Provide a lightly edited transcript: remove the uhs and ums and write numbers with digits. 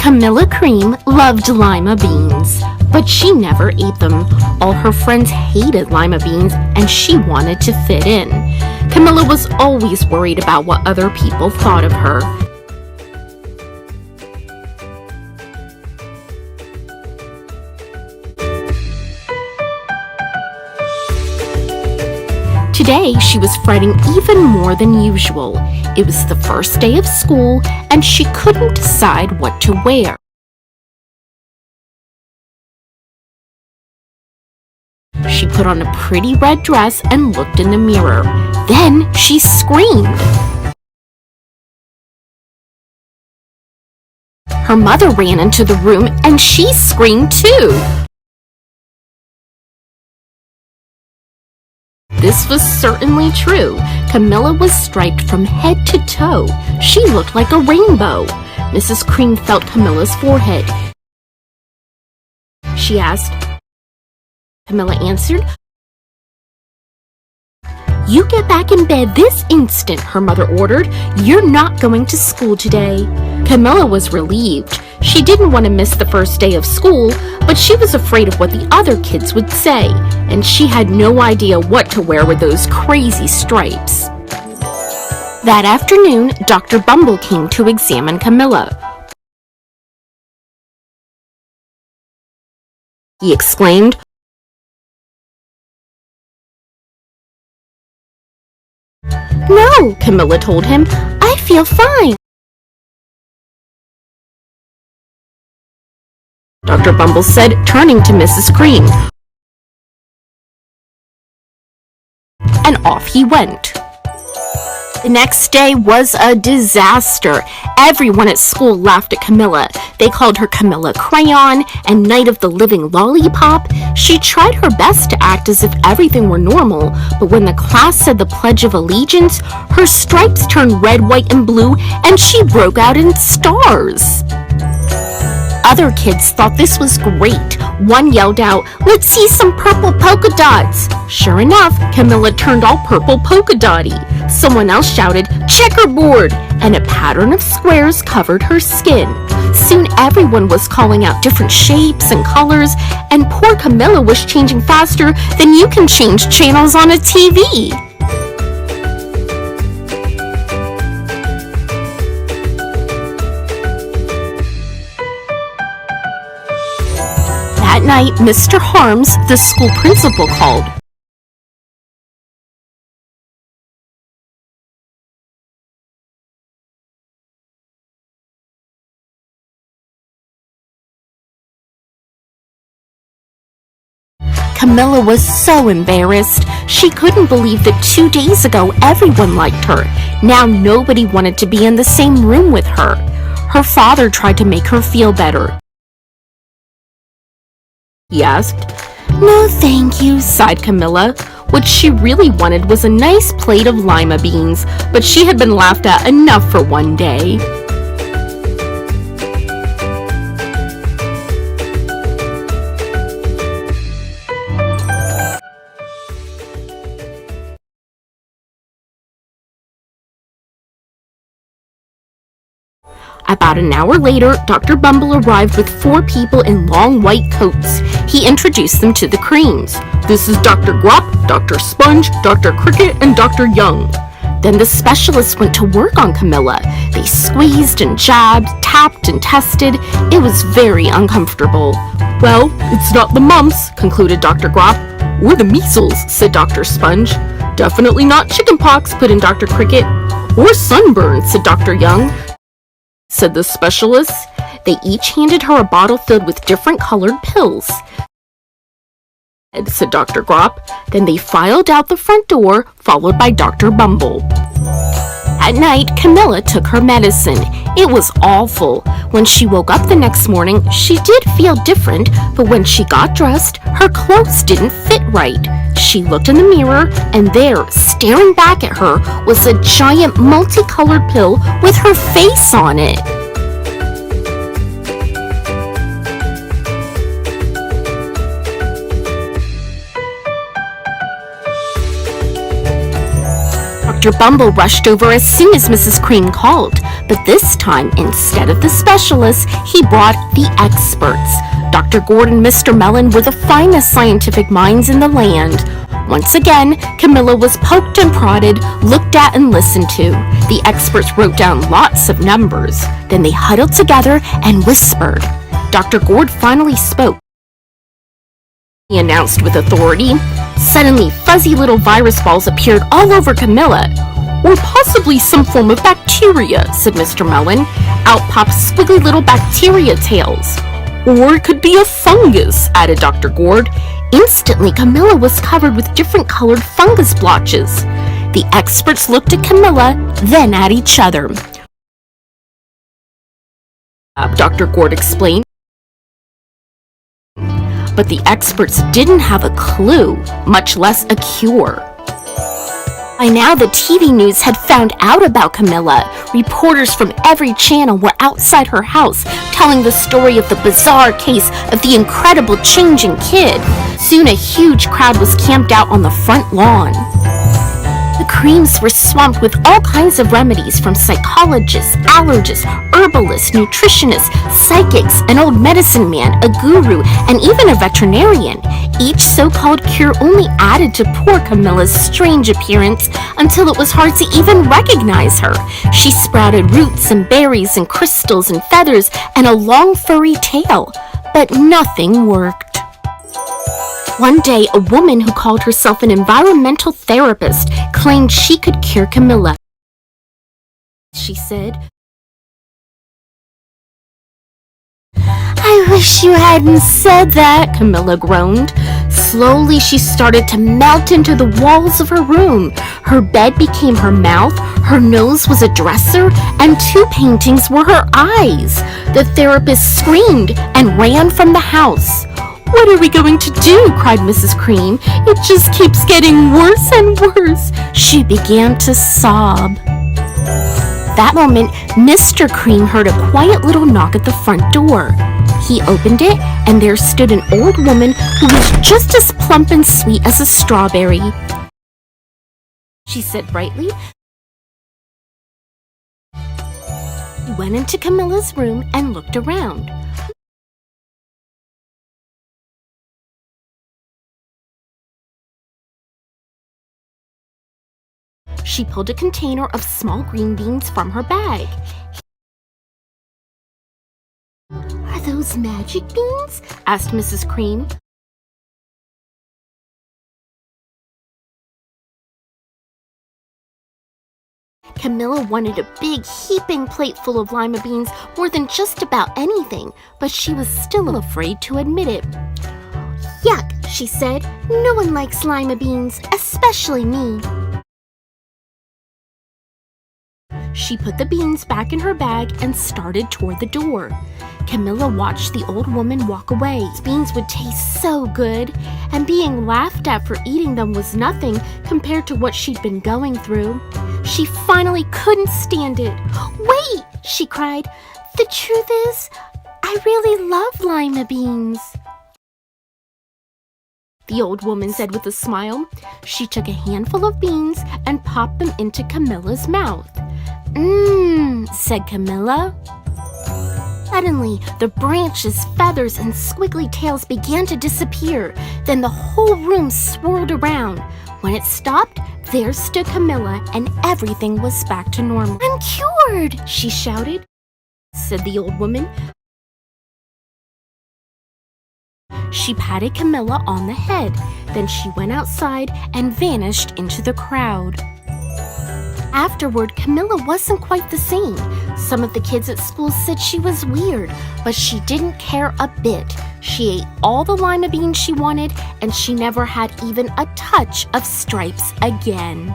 Camilla Cream loved lima beans, but she never ate them. All her friends hated lima beans, and she wanted to fit in. Camilla was always worried about what other people thought of her. Today, she was fretting even more than usual. It was the first day of school, and she couldn't decide what to wear. She put on a pretty red dress and looked in the mirror. Then she screamed. Her mother ran into the room, and she screamed too. This was certainly true. Camilla was striped from head to toe. She looked like a rainbow. Mrs. Cream felt Camilla's forehead. She asked. Camilla answered. "You get back in bed this instant," her mother ordered. "You're not going to school today." Camilla was relieved. She didn't want to miss the first day of school, but she was afraid of what the other kids would say, and she had no idea what to wear with those crazy stripes. That afternoon, Dr. Bumble came to examine Camilla. He exclaimed, "No," Camilla told him. "I feel fine." Dr. Bumble said, turning to Mrs. Cream. And off he went. The next day was a disaster. Everyone at school laughed at Camilla. They called her Camilla Crayon and Night of the Living Lollipop. She tried her best to act as if everything were normal, but when the class said the Pledge of Allegiance, her stripes turned red, white, and blue, and she broke out in stars. Other kids thought this was great. One yelled out, "Let's see some purple polka dots." Sure enough, Camilla turned all purple polka dotty. Someone else shouted, "Checkerboard," and a pattern of squares covered her skin. Soon everyone was calling out different shapes and colors, and poor Camilla was changing faster than you can change channels on a TV. That night, Mr. Harms, the school principal, called. Camilla was so embarrassed. She couldn't believe that 2 days ago everyone liked her. Now nobody wanted to be in the same room with her. Her father tried to make her feel better. He asked. "No, thank you," sighed Camilla. What she really wanted was a nice plate of lima beans, but she had been laughed at enough for one day. About an hour later, Dr. Bumble arrived with 4 people in long white coats. He introduced them to the Creams. "This is Dr. Grop, Dr. Sponge, Dr. Cricket, and Dr. Young." Then the specialists went to work on Camilla. They squeezed and jabbed, tapped and tested. It was very uncomfortable. "Well, it's not the mumps," concluded Dr. Grop. "Or the measles," said Dr. Sponge. "Definitely not chickenpox," put in Dr. Cricket. "Or sunburn," said Dr. Young, said the specialists. They each handed her a bottle filled with different colored pills, said Dr. Grop. Then they filed out the front door, followed by Dr. Bumble. At night, Camilla took her medicine. It was awful. When she woke up the next morning, she did feel different, but when she got dressed, her clothes didn't fit right. She looked in the mirror, and there, staring back at her, was a giant multicolored pill with her face on it. Dr. Bumble rushed over as soon as Mrs. Cream called, But this time, instead of the specialists, he brought the experts. Dr. Gord and Mr. Mellon were the finest scientific minds in the land. Once again, Camilla was poked and prodded, looked at and listened to. The experts wrote down lots of numbers. Then they huddled together and whispered. Dr. Gord finally spoke. He announced with authority. Suddenly, fuzzy little virus balls appeared all over Camilla. Or possibly some form of bacteria, said Mr. Mellon. Out popped squiggly little bacteria tails. Or it could be a fungus, added Dr. Gord. Instantly, Camilla was covered with different colored fungus blotches. The experts looked at Camilla, then at each other. Dr. Gord explained. But the experts didn't have a clue, much less a cure. By now, the TV news had found out about Camilla. Reporters from every channel were outside her house, telling the story of the bizarre case of the incredible changing kid. Soon, a huge crowd was camped out on the front lawn. The creams were swamped with all kinds of remedies from psychologists, allergists, herbalists, nutritionists, psychics, an old medicine man, a guru, and even a veterinarian. Each so-called cure only added to poor Camilla's strange appearance until it was hard to even recognize her. She sprouted roots and berries and crystals and feathers and a long furry tail, but nothing worked. One day, a woman who called herself an environmental therapist claimed she could cure Camilla. She said, "I wish you hadn't said that," Camilla groaned. Slowly, she started to melt into the walls of her room. Her bed became her mouth, her nose was a dresser, and 2 paintings were her eyes. The therapist screamed and ran from the house. "What are we going to do?" cried Mrs. Cream. "It just keeps getting worse and worse." She began to sob. That moment, Mr. Cream heard a quiet little knock at the front door. He opened it, and there stood an old woman who was just as plump and sweet as a strawberry. She said brightly. He went into Camilla's room and looked around. She pulled a container of small green beans from her bag. "Are those magic beans?" asked Mrs. Cream. Camilla wanted a big, heaping plate full of lima beans more than just about anything, but she was still afraid to admit it. "Yuck," she said. "No one likes lima beans, especially me." She put the beans back in her bag and started toward the door. Camilla watched the old woman walk away. These beans would taste so good, and being laughed at for eating them was nothing compared to what she'd been going through. She finally couldn't stand it. "Wait!" she cried. "The truth is, I really love lima beans." The old woman said with a smile. She took a handful of beans and popped them into Camilla's mouth. "Mmm," said Camilla. Suddenly, the branches, feathers, and squiggly tails began to disappear. Then the whole room swirled around. When it stopped, there stood Camilla, and everything was back to normal. "I'm cured!" she shouted. Said the old woman. She patted Camilla on the head. Then she went outside and vanished into the crowd. Afterward, Camilla wasn't quite the same. Some of the kids at school said she was weird, but she didn't care a bit. She ate all the lima beans she wanted, and she never had even a touch of stripes again.